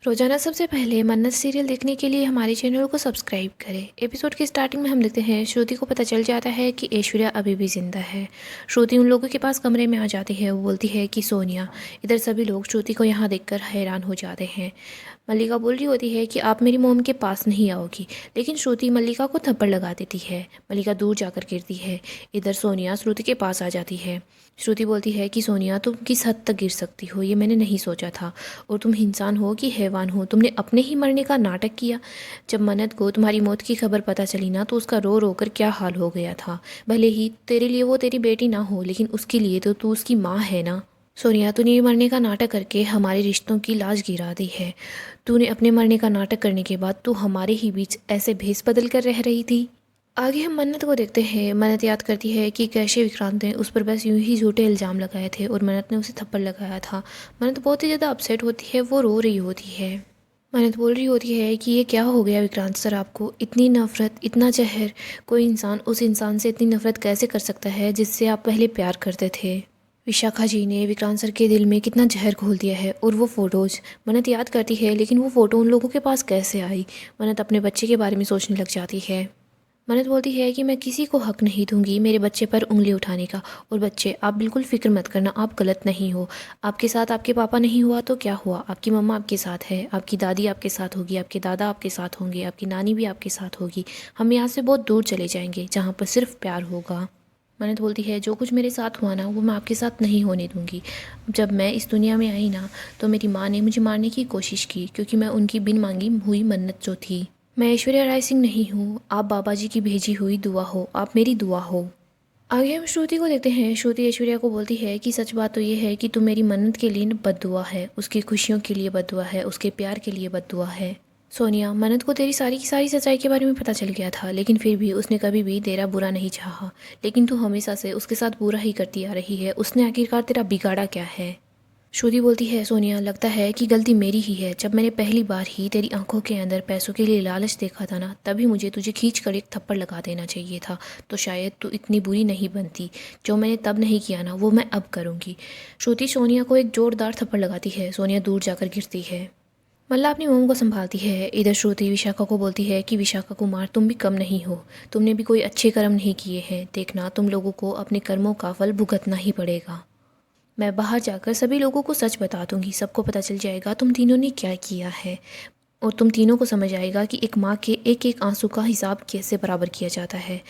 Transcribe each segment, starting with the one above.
रोजाना सबसे पहले मन्नत सीरियल देखने के लिए हमारे चैनल को सब्सक्राइब करें। एपिसोड की स्टार्टिंग में हम देखते हैं श्रुति को पता चल जाता है कि ऐश्वर्या अभी भी जिंदा है। श्रुति उन लोगों के पास कमरे में आ जाती है। वो बोलती है कि सोनिया। इधर सभी लोग श्रुति को यहाँ देखकर हैरान हो जाते हैं। मल्लिका बोल रही होती है कि आप मेरी मोम के पास नहीं आओगी, लेकिन श्रुति मल्लिका को थप्पड़ लगा देती है। मल्लिका दूर जाकर गिरती है। इधर सोनिया श्रुति के पास आ जाती है। श्रुति बोलती है कि सोनिया, तुम किस हद तक गिर सकती हो ये मैंने नहीं सोचा था, और तुम इंसान हो कि हैवान हो, तुमने अपने ही मरने का नाटक किया। जब मन्नत को तुम्हारी मौत की खबर पता चली ना, तो उसका रो रो कर क्या हाल हो गया था। भले ही तेरे लिए वो तेरी बेटी ना हो, लेकिन उसके लिए तो तू उसकी माँ है ना। सोनिया, तूने ये मरने का नाटक करके हमारे रिश्तों की लाज गिरा दी है। तूने अपने मरने का नाटक करने के बाद तू हमारे ही बीच ऐसे भेस बदल कर रह रही थी। आगे हम मन्नत को देखते हैं। मन्नत याद करती है कि कैसे विक्रांत ने उस पर बस यूं ही झूठे इल्ज़ाम लगाए थे और मन्नत ने उसे थप्पड़ लगाया था। मन्नत बहुत ही ज़्यादा अपसेट होती है। वो रो रही होती है। मन्नत बोल रही होती है कि ये क्या हो गया विक्रांत सर, आपको इतनी नफरत, इतना जहर। कोई इंसान उस इंसान से इतनी नफरत कैसे कर सकता है जिससे आप पहले प्यार करते थे। विशाखा जी ने विक्रांत सर के दिल में कितना जहर घोल दिया है। और वो फ़ोटोज़ मन्नत याद करती है, लेकिन वो फ़ोटो उन लोगों के पास कैसे आई। मन्नत अपने बच्चे के बारे में सोचने लग जाती है। मन्नत बोलती है कि मैं किसी को हक नहीं दूंगी मेरे बच्चे पर उंगली उठाने का। और बच्चे, आप बिल्कुल फिक्र मत करना, आप गलत नहीं हो। आपके साथ आपके पापा नहीं हुआ तो क्या हुआ, आपकी मम्मा आपके साथ है, आपकी दादी आपके साथ होगी, आपके दादा आपके साथ होंगे, आपकी नानी भी आपके साथ होगी। हम यहाँ से बहुत दूर चले जाएंगे जहाँ पर सिर्फ प्यार होगा। मन्नत बोलती है, जो कुछ मेरे साथ हुआ ना, वो मैं आपके साथ नहीं होने दूंगी। जब मैं इस दुनिया में आई ना, तो मेरी माँ ने मुझे मारने की कोशिश की, क्योंकि मैं उनकी बिन मांगी हुई मन्नत जो थी। मैं ऐश्वर्या राय सिंह नहीं हूँ, आप बाबा जी की भेजी हुई दुआ हो, आप मेरी दुआ हो। आगे हम श्रुति को देखते हैं। श्रुति ऐश्वर्या को बोलती है कि सच बात तो ये है कि तुम मेरी मन्नत के लिए बद्दुआ है, उसकी खुशियों के लिए बद्दुआ है, उसके प्यार के लिए बद्दुआ है। सोनिया, मन्नत को तेरी सारी की सारी सच्चाई के बारे में पता चल गया था, लेकिन फिर भी उसने कभी भी तेरा बुरा नहीं चाहा। लेकिन तू हमेशा से उसके साथ बुरा ही करती आ रही है। उसने आखिरकार तेरा बिगाड़ा क्या है। श्रुति बोलती है, सोनिया, लगता है कि गलती मेरी ही है। जब मैंने पहली बार ही तेरी आंखों के अंदर पैसों के लिए लालच देखा था ना, तभी मुझे तुझे खींच कर एक थप्पड़ लगा देना चाहिए था, तो शायद तू इतनी बुरी नहीं बनती। जो मैंने तब नहीं किया ना, वो मैं अब करूँगी। श्रुति सोनिया को एक जोरदार थप्पड़ लगाती है। सोनिया दूर जाकर गिरती है। मल्ला अपनी मोम को संभालती है। इधर श्रुति विशाखा को बोलती है कि विशाखा कुमार, तुम भी कम नहीं हो, तुमने भी कोई अच्छे कर्म नहीं किए हैं। देखना, तुम लोगों को अपने कर्मों का फल भुगतना ही पड़ेगा। मैं बाहर जाकर सभी लोगों को सच बता दूंगी, सबको पता चल जाएगा तुम तीनों ने क्या किया है, और तुम तीनों को समझ आएगा कि एक माँ के एक एक आंसू का हिसाब कैसे बराबर किया जाता है।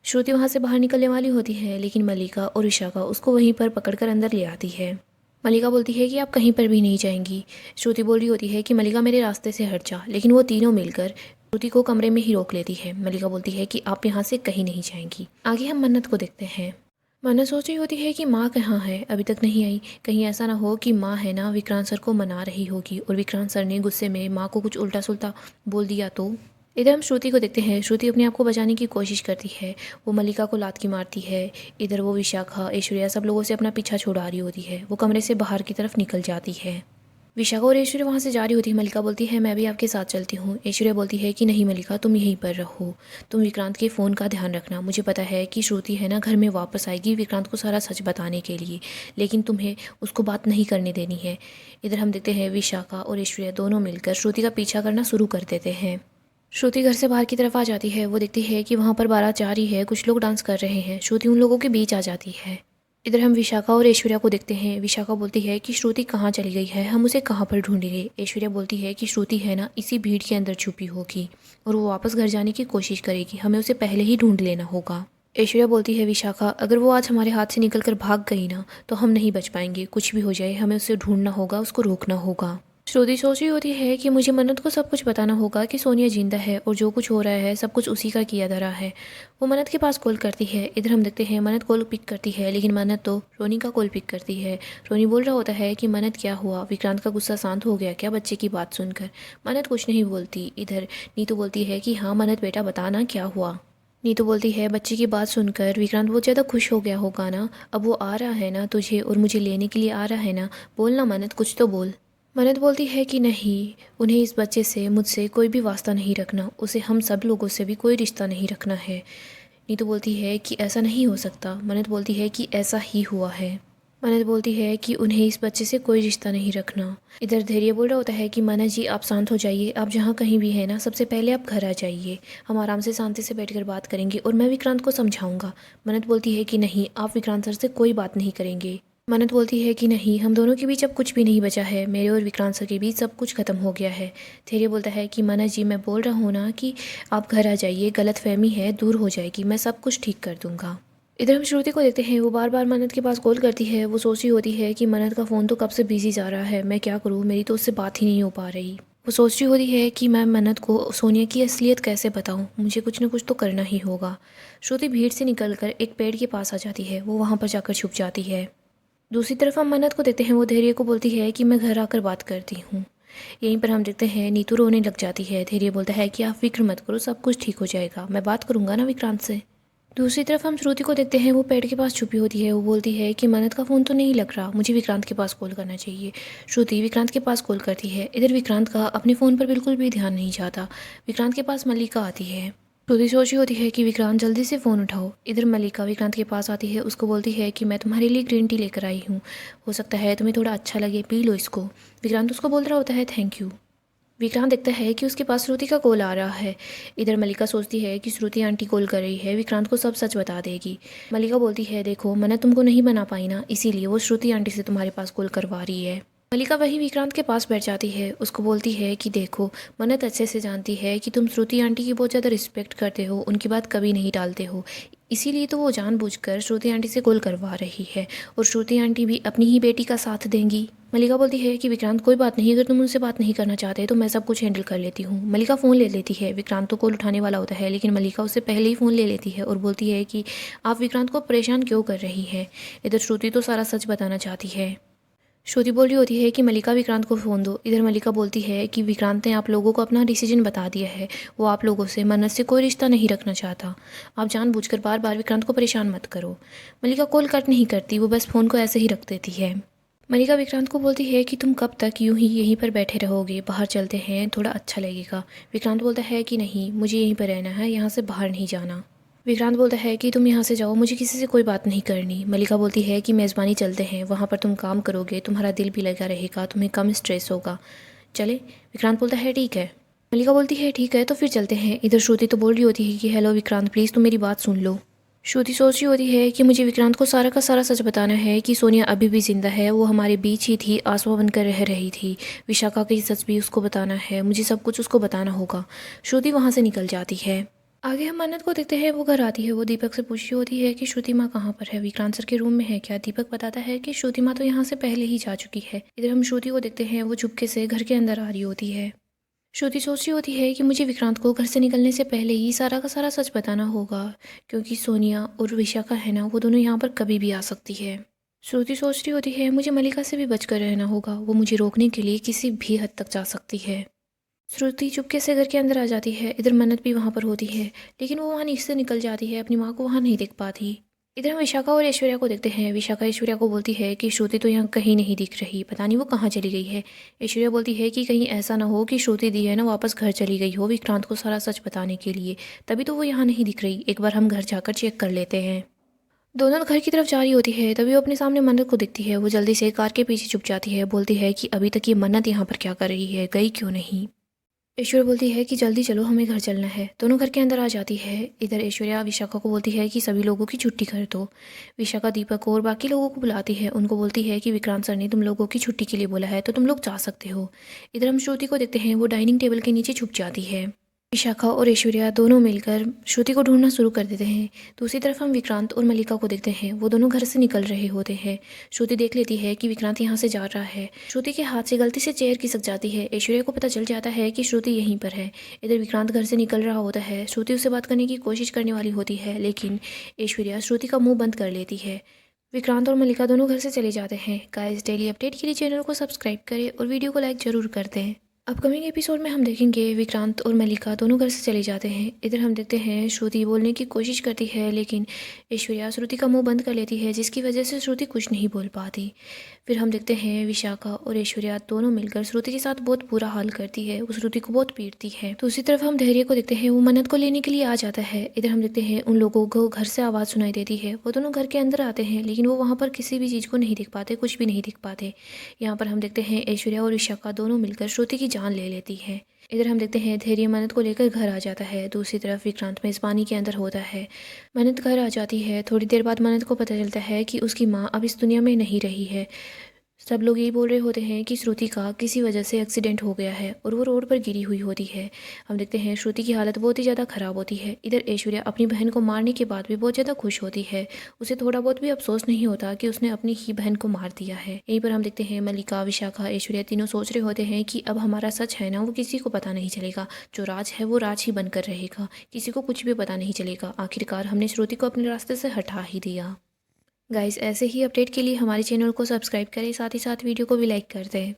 श्रुति वहाँ से बाहर निकलने वाली होती है, लेकिन मल्लिका और विशाखा उसको वहीं पर पकड़कर अंदर ले आती है। मल्लिका बोलती है कि आप कहीं पर भी नहीं जाएंगी। श्रुति बोल रही होती है कि मल्लिका, मेरे रास्ते से हट जा, लेकिन वो तीनों मिलकर श्रुति को कमरे में ही रोक लेती है। मल्लिका बोलती है कि आप यहाँ से कहीं नहीं जाएंगी। आगे हम मन्नत को देखते हैं। मन्नत सोच रही होती है कि माँ कहाँ है, अभी तक नहीं आई। कहीं ऐसा ना हो कि माँ है ना विक्रांत सर को मना रही होगी और विक्रांत सर ने गुस्से में माँ को कुछ उल्टा सुल्टा बोल दिया तो। इधर हम श्रुति को देखते हैं। श्रुति अपने आप को बचाने की कोशिश करती है। वो मल्लिका को लात की मारती है। इधर वो विशाखा, ऐश्वर्या सब लोगों से अपना पीछा छुड़ा रही होती है। वो कमरे से बाहर की तरफ निकल जाती है। विशाखा और ऐश्वर्या वहाँ से जा रही होती है। मल्लिका बोलती है, मैं भी आपके साथ चलती हूँ। ऐश्वर्या बोलती है कि नहीं मल्लिका, तुम यहीं पर रहो, तुम विक्रांत के फ़ोन का ध्यान रखना। मुझे पता है कि श्रुति है ना घर में वापस आएगी विक्रांत को सारा सच बताने के लिए, लेकिन तुम्हें उसको बात नहीं करने देनी है। इधर हम देखते हैं विशाखा और ऐश्वर्या दोनों मिलकर श्रुति का पीछा करना शुरू कर देते हैं। श्रुति घर से बाहर की तरफ आ जाती है। वो देखती है कि वहाँ पर बारात जा रही है, कुछ लोग डांस कर रहे हैं। श्रुति उन लोगों के बीच आ जाती है। इधर हम विशाखा और ऐश्वर्या को देखते हैं। विशाखा बोलती है कि श्रुति कहाँ चली गई है, हम उसे कहाँ पर ढूंढेंगे। ऐश्वर्या बोलती है कि श्रुति है ना इसी भीड़ के अंदर छुपी होगी और वो वापस घर जाने की कोशिश करेगी, हमें उसे पहले ही ढूंढ लेना होगा। ऐश्वर्या बोलती है, विशाखा, अगर वो आज हमारे हाथ से निकल कर भाग गई ना, तो हम नहीं बच पाएंगे। कुछ भी हो जाए हमें उसे ढूंढना होगा, उसको रोकना होगा। श्रुति सोच रही होती है कि मुझे मन्नत को सब कुछ बताना होगा कि सोनिया जिंदा है और जो कुछ हो रहा है सब कुछ उसी का किया धरा है। वो मन्नत के पास कॉल करती है। इधर हम देखते हैं मन्नत कॉल पिक करती है, लेकिन मन्नत तो रोनी का कॉल पिक करती है। रोनी बोल रहा होता है कि मन्नत क्या हुआ, विक्रांत का गुस्सा शांत हो गया क्या बच्चे की बात सुनकर। मन्नत कुछ नहीं बोलती। इधर नीतू बोलती है कि हाँ मन्नत बेटा, बताना क्या हुआ। नीतू बोलती है, बच्चे की बात सुनकर विक्रांत बहुत ज़्यादा खुश हो गया होगा ना, अब वो आ रहा है ना तुझे और मुझे लेने के लिए आ रहा है ना, बोलना मन्नत, कुछ तो बोल। मन्नत बोलती है कि नहीं, उन्हें इस बच्चे से मुझसे कोई भी वास्ता नहीं रखना, उसे हम सब लोगों से भी कोई रिश्ता नहीं रखना है। नीतू बोलती है कि ऐसा नहीं हो सकता। मन्नत बोलती है कि ऐसा ही हुआ है। मन्नत बोलती है कि उन्हें इस बच्चे से कोई रिश्ता नहीं रखना। इधर धैर्य बोल रहा होता है कि मन्नत जी आप शांत हो जाइए, आप जहाँ कहीं भी है ना, सबसे पहले आप घर आ जाइए, हम आराम से शांति से बैठकर बात करेंगे और मैं विक्रांत को समझाऊंगा। मन्नत बोलती है कि नहीं, आप विक्रांत सर से कोई बात नहीं करेंगे। मन्नत बोलती है कि नहीं, हम दोनों के बीच अब कुछ भी नहीं बचा है, मेरे और विक्रांत सर के बीच सब कुछ खत्म हो गया है। धैर्य बोलता है कि मन्नत जी मैं बोल रहा हूँ ना कि आप घर आ जाइए, गलतफहमी है दूर हो जाएगी, मैं सब कुछ ठीक कर दूंगा। इधर हम श्रुति को देखते हैं, वो बार बार मन्नत के पास कॉल करती है। वो सोच रही होती है कि मन्नत का फ़ोन तो कब से बिजी जा रहा है, मैं क्या करूँ, मेरी तो उससे बात ही नहीं हो पा रही। वो सोच रही होती है कि मैं मन्नत को सोनिया की असलियत कैसे बताऊँ, मुझे कुछ ना कुछ तो करना ही होगा। श्रुति भीड़ से निकलकर एक पेड़ के पास आ जाती है, वो वहाँ पर जाकर छुप जाती है। दूसरी तरफ हम मन्नत को देखते हैं, वो धैर्य को बोलती है कि मैं घर आकर बात करती हूँ। यहीं पर हम देखते हैं नीतू रोने लग जाती है। धैर्य बोलता है कि आप फिक्र मत करो, सब कुछ ठीक हो जाएगा, मैं बात करूंगा ना विक्रांत से। दूसरी तरफ हम श्रुति को देखते हैं, वो पेड़ के पास छुपी होती है। वो बोलती है कि मन्नत का फ़ोन तो नहीं लग रहा, मुझे विक्रांत के पास कॉल करना चाहिए। श्रुति विक्रांत के पास कॉल करती है। इधर विक्रांत का अपने फ़ोन पर बिल्कुल भी ध्यान नहीं जाता। विक्रांत के पास मल्लिका आती है। श्रुति सोची होती है कि विक्रांत जल्दी से फ़ोन उठाओ। इधर मल्लिका विक्रांत के पास आती है, उसको बोलती है कि मैं तुम्हारे लिए ग्रीन टी लेकर आई हूँ, हो सकता है तुम्हें थोड़ा अच्छा लगे, पी लो इसको। विक्रांत उसको बोल रहा होता है थैंक यू। विक्रांत देखता है कि उसके पास श्रुति का कॉल आ रहा है। इधर मल्लिका सोचती है कि श्रुति आंटी कॉल कर रही है, विक्रांत को सब सच बता देगी। मल्लिका बोलती है देखो मन्नत तुमको नहीं बना पाई ना, इसीलिए वो श्रुति आंटी से तुम्हारे पास कॉल करवा रही है। मल्लिका वहीं विक्रांत के पास बैठ जाती है, उसको बोलती है कि देखो मन्नत अच्छे से जानती है कि तुम श्रुति आंटी की बहुत ज़्यादा रिस्पेक्ट करते हो, उनकी बात कभी नहीं टालते हो, इसीलिए तो वो जानबूझकर श्रुति आंटी से कॉल करवा रही है और श्रुति आंटी भी अपनी ही बेटी का साथ देंगी। मल्लिका बोलती है कि विक्रांत कोई बात नहीं, अगर तुम उनसे बात नहीं करना चाहते तो मैं सब कुछ हैंडल कर लेती हूँ। मल्लिका फ़ोन ले लेती है। विक्रांत तो कॉल उठाने वाला होता है, लेकिन मल्लिका उससे पहले ही फ़ोन ले लेती है और बोलती है कि आप विक्रांत को परेशान क्यों कर रही है। इधर श्रुति तो सारा सच बताना चाहती है। श्रुति बोल रही होती है कि मल्लिका विक्रांत को फ़ोन दो। इधर मल्लिका बोलती है कि विक्रांत ने आप लोगों को अपना डिसीजन बता दिया है, वो आप लोगों से मन्नत से कोई रिश्ता नहीं रखना चाहता, आप जानबूझकर बार बार विक्रांत को परेशान मत करो। मल्लिका कॉल कट नहीं करती, वो बस फ़ोन को ऐसे ही रख देती है। मल्लिका विक्रांत को बोलती है कि तुम कब तक यूं ही यहीं पर बैठे रहोगे, बाहर चलते हैं, थोड़ा अच्छा लगेगा। विक्रांत बोलता है कि नहीं, मुझे यहीं पर रहना है, यहाँ से बाहर नहीं जाना। विक्रांत बोलता है कि तुम यहाँ से जाओ, मुझे किसी से कोई बात नहीं करनी। मल्लिका बोलती है कि मेज़बानी चलते हैं, वहाँ पर तुम काम करोगे, तुम्हारा दिल भी लगा रहेगा, तुम्हें कम स्ट्रेस होगा, चले। विक्रांत बोलता है ठीक है। मल्लिका बोलती है ठीक है तो फिर चलते हैं। इधर श्रुति तो बोल रही होती है कि हेलो विक्रांत, प्लीज़ तुम मेरी बात सुन लो। श्रुति सोच रही होती है कि मुझे विक्रांत को सारा का सारा सच बताना है कि सोनिया अभी भी जिंदा है, वो हमारे बीच ही थी, आसमा बनकर रह रही थी। विशाखा की सच भी उसको बताना है, मुझे सब कुछ उसको बताना होगा। श्रुति वहाँ से निकल जाती है। आगे हम मन्नत को देखते हैं, वो घर आती है। वो दीपक से पूछ रही होती है कि श्रुति माँ कहाँ पर है, विक्रांत सर के रूम में है क्या। दीपक बताता है कि श्रुति माँ तो यहाँ से पहले ही जा चुकी है। इधर हम श्रुति को देखते हैं, वो चुपके से घर के अंदर आ रही होती है। श्रुति सोच रही होती है कि मुझे विक्रांत को घर से निकलने से पहले ही सारा का सारा सच बताना होगा, क्योंकि सोनिया और विशाखा है ना, वो दोनों यहाँ पर कभी भी आ सकती है। श्रुति सोच रही होती है मुझे मल्लिका से भी बचकर रहना होगा, वो मुझे रोकने के लिए किसी भी हद तक जा सकती है। श्रुति चुपके से घर के अंदर आ जाती है। इधर मन्नत भी वहाँ पर होती है, लेकिन वो वहाँ नीचे से निकल जाती है, अपनी माँ को वहाँ नहीं देख पाती। इधर हम विशाखा और ऐश्वर्या को देखते हैं। विशाखा ऐश्वर्या को बोलती है कि श्रुति तो यहाँ कहीं नहीं दिख रही, पता नहीं वो कहाँ चली गई है। ऐश्वर्या बोलती है कि कहीं ऐसा ना हो कि श्रुति दी है ना वापस घर चली गई हो विक्रांत को सारा सच बताने के लिए, तभी तो वो यहाँ नहीं दिख रही, एक बार हम घर जाकर चेक कर लेते हैं। दोनों घर की तरफ जा रही होती है, तभी वो अपने सामने मन्नत को दिखती है। वो जल्दी से कार के पीछे छुप जाती है, बोलती है कि अभी तक ये मन्नत यहाँ पर क्या कर रही है, गई क्यों नहीं। ऐश्वर्या बोलती है कि जल्दी चलो, हमें घर चलना है। दोनों घर के अंदर आ जाती है। इधर ऐश्वर्या विशाखा को बोलती है कि सभी लोगों की छुट्टी कर दो। विशाखा दीपक को और बाकी लोगों को बुलाती है, उनको बोलती है कि विक्रांत सर ने तुम लोगों की छुट्टी के लिए बोला है, तो तुम लोग जा सकते हो। इधर हम श्रुति को देखते हैं, वो डाइनिंग टेबल के नीचे छुप जाती है। विशाखा और ऐश्वर्या दोनों मिलकर श्रुति को ढूंढना शुरू कर देते हैं। दूसरी तरफ हम विक्रांत और मल्लिका को देखते हैं, वो दोनों घर से निकल रहे होते हैं। श्रुति देख लेती है कि विक्रांत यहाँ से जा रहा है। श्रुति के हाथ से गलती से चेयर खिसक जाती है। ऐश्वर्या को पता चल जाता है कि श्रुति यहीं पर है। इधर विक्रांत घर से निकल रहा होता है। श्रुति उससे बात करने की कोशिश करने वाली होती है, लेकिन ऐश्वर्या श्रुति का मुंह बंद कर लेती है। विक्रांत और मल्लिका दोनों घर से चले जाते हैं। गाइस, डेली अपडेट के लिए चैनल को सब्सक्राइब करें और वीडियो को लाइक जरूर कर दें। अपकमिंग एपिसोड में हम देखेंगे विक्रांत और मल्लिका दोनों घर से चले जाते हैं। इधर हम देखते हैं श्रुति बोलने की कोशिश करती है, लेकिन ऐश्वर्या श्रुति का मुंह बंद कर लेती है, जिसकी वजह से श्रुति कुछ नहीं बोल पाती। फिर हम देखते हैं विशाखा और ऐश्वर्या दोनों मिलकर श्रुति के साथ बहुत बुरा हाल करती है, वो श्रुति को बहुत पीटती है। दूसरी तरफ हम धैर्य को देखते हैं, वो मन्नत को लेने के लिए आ जाता है। इधर हम देखते हैं उन लोगों को घर से आवाज़ सुनाई देती है, वो दोनों घर के अंदर आते हैं, लेकिन वो वहाँ पर किसी भी चीज़ को नहीं दिख पाते, कुछ भी नहीं दिख पाते। यहाँ पर हम देखते हैं ऐश्वर्या और विशाखा दोनों मिलकर श्रुति की जान ले लेती है। इधर हम देखते हैं धैर्य मन्नत को लेकर घर आ जाता है। दूसरी तरफ विक्रांत मेज़बानी के अंदर होता है। मन्नत घर आ जाती है। थोड़ी देर बाद मन्नत को पता चलता है कि उसकी माँ अब इस दुनिया में नहीं रही है। सब लोग यही बोल रहे होते हैं कि श्रुति का किसी वजह से एक्सीडेंट हो गया है और वो रोड पर गिरी हुई होती है। हम देखते हैं श्रुति की हालत बहुत ही ज़्यादा ख़राब होती है। इधर ऐश्वर्या अपनी बहन को मारने के बाद भी बहुत ज़्यादा खुश होती है। उसे थोड़ा बहुत भी अफसोस नहीं होता कि उसने अपनी ही बहन को मार दिया है। यहीं पर हम देखते हैं मल्लिका, विशाखा, ऐश्वर्या तीनों सोच रहे होते हैं कि अब हमारा सच है ना, वो किसी को पता नहीं चलेगा। जो राज है वो राज ही बनकर रहेगा, किसी को कुछ भी पता नहीं चलेगा। आखिरकार हमने श्रुति को अपने रास्ते से हटा ही दिया। गाइस, ऐसे ही अपडेट के लिए हमारे चैनल को सब्सक्राइब करें, साथ ही साथ वीडियो को भी लाइक कर दें।